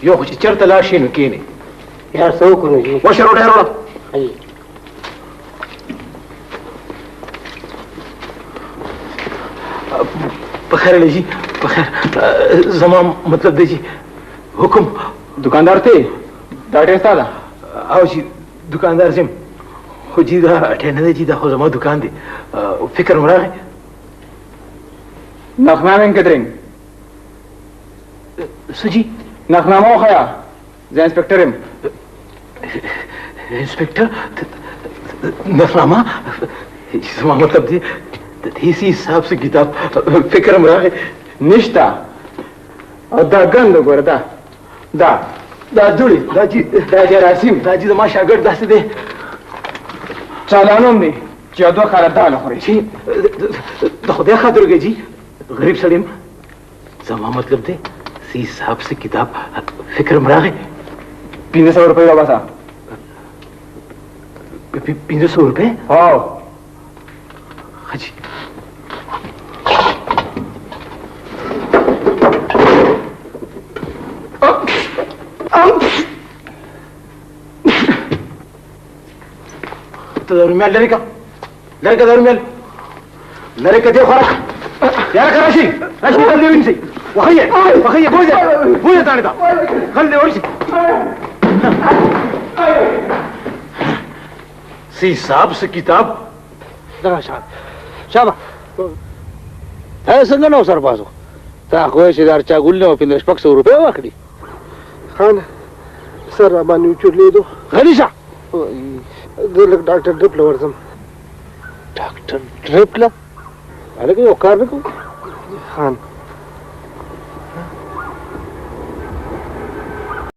یو خو چې چېرته لاړ شي نو کښېنئ. یار څه وکړو جي؟ وشه روټۍ راوړه. بخیر علی جی بخیر. زما مطلب دی جی حکم دکاندار ته دا ډېر ستا ده؟ او جی دکاندار یم خو جی دا اټی نه دی جی دا خو زما دکان دی. فکر مې راغی نخنامه کدرین څه جي؟ نخنامه وښیه زه انسپکټر یم. انسپکټر نخنامه زما مطلب دی د دې حساب څه کتاب فکر مې راغی نشته. او دا ګنده ګوره دا جوړې دا جي دا جراثیم دا جي زما شاګرد داسې دی چالانوم دی چې یو دوه کاله دال خوري. جي د خدای خاطر وکړئ جي غریب سړی یم. زما مطلب دی څه حساب څه کتاب فکر مې راغی. 500 روپۍ راوباسه. 500 روپۍ؟ هو ښه جي. ته دا رومیال لرې کړه دا رومیال لرې کړه دې خوراک یاره که راشي غل دې ونیسئ. وښه یې بوځه تاڼې ته غل دې ورشي. څه حساب څه کتاب دغه شابه څنګه نو سربازو تا خو چې دا چا ګل نه 500 روپۍ واخلي. خان سر را باندې وچورلېدو. غلی شه. زه لږ ډاکټر ډرپ له ورځم. ډاکټر ډرپ له هلکه یو کار نه کوو خان